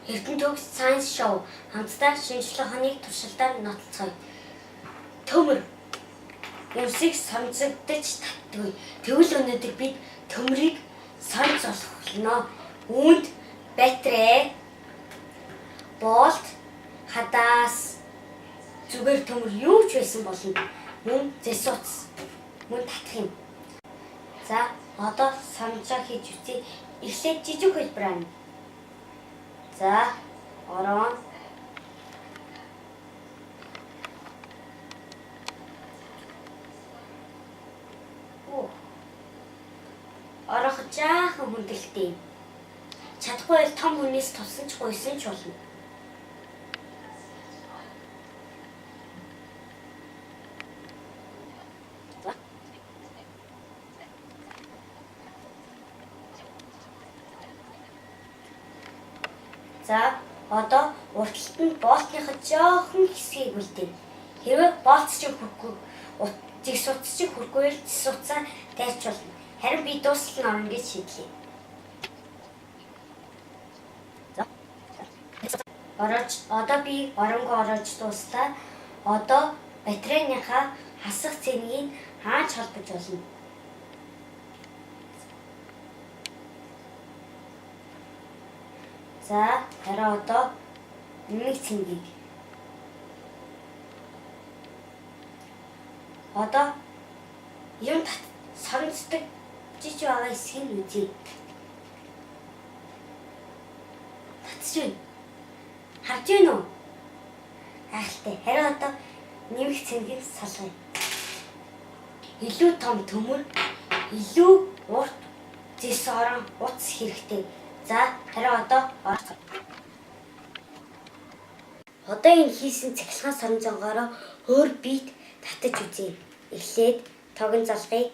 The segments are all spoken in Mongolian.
Эрдэнэ төгс Science Show хамтдаа шинжлэх ухааныг туршилтаар нотолцгоё. Төмөр ерсийг сонцогдож татдаггүй. Тэгвэл өнөөдөр бид төмрийг сонц болгоно. Үүнд батарей, болт, хадаас зүгээр төмөр юу ч байсан болно. Мөн зэсууц мөн татах юм. За одоо санджаа хийж үзье. Эхлээд жижиг хөлбөр. За орон. Орох жаахан хүндэлтэй. Чадахгүй бол том хүнээс туссан ч гуйсан ч болно. За одоо уртлалт нь болтныхаа жоохон хэсгийг үлдэв. Хэрвээ болт чинь хүрхгүй, зэсууц чинь хүрхгүй л зэсууцаа дайрч болно. Харин би дуустал нь орно гэж шийдлээ. Одоо би оронгоо ороож дуустаа. Одоо батарейныхаа хасах цэнийг хаач холбож болно. За хараа одоо нэг цэнгийг. Одоо юм соронцдог жиж байгаа хэсгийг үзье. Татж байна. Харж байна уу? Гайхалтай. Харин одоо нэмэх цэнгийг салгая. Илүү том төмөр, илүү урт зэс орон утас хэрэгтэй. За харин одоо энэ хийсэн цахилгаан соронзонгоороо өөр бит татаж үзье. Эхлээд тогон залгая.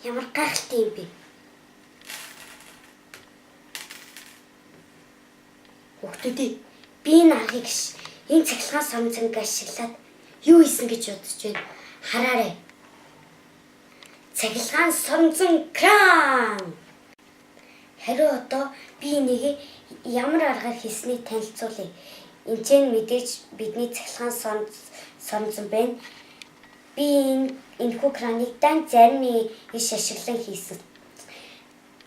Ямар гайхалтай юм бэ? Хүүхдүүдээ би энэ аргыг энэ цахилгаан соронзонг ашиглаад юу хийсэн гэж бодож байна. Хараарай. Цахилгаан соронзон кран. Харин одоо би энийг ямар аргаар хийснийг танилцуулъя. Энд чинь мэдээж бидний цахилгаан соронзон байна. Би энэхүү краныг дан зарим иш ашиглан хийсэн.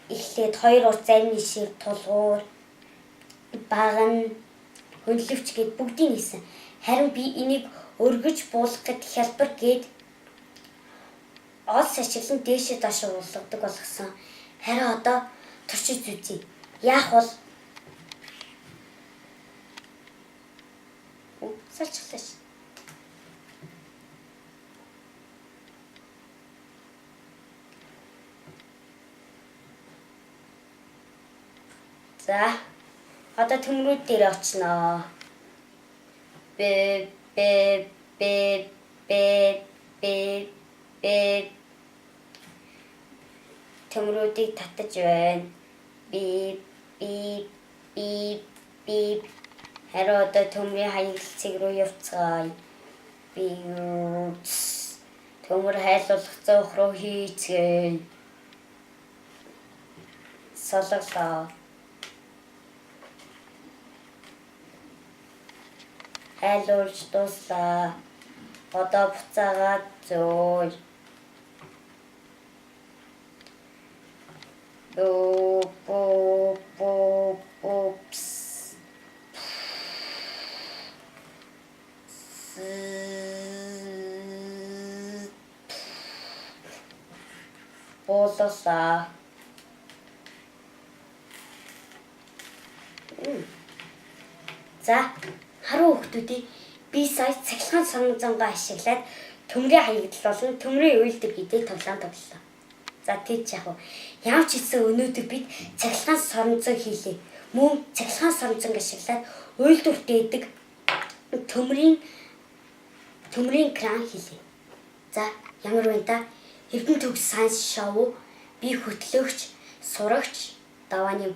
Эхлээд 2 урт зарим ишээр тулгуур, баган, хөндлөвч гээд бүгдийг хийсэн. Харин би энийг өргөж буулгахад хялбар гээд олс ашиглан дээшээ доошоо уулгадаг болгосон. Харин одоо туршиж үзье. Яах бол салчлаач. За одоо төмрүүд дээр очноо. Бэ төмрүүдийг татаж байна. Би харин одоо төмрийн хаягдлыг руу явцгаая. Би төмөр хайлуулах зоох руу хийцгээе. Сологлоо. Хайлуулж дуслаа. Одоо буцаагаад зөөл. Упс. Болоосаа. За харуу хүүхдүүдээ би сая цахилгаан соронзонгоо ашиглаад төмрийн хаягдал болон төмрийн уйлдаг гэдэг тоглоом тоглолоо. За тийч яах вэ? Ямар ч хэсэн өнөөдөр бид цахилгаан соронзон хийлээ. Мөн цахилгаан соронзонг ашиглаад уйлдвартай байдаг төмрийн кран хийлээ. За ямар вэ та? Эрдэнэ төгс Science Show би хөтлөгч, сурагч Давааны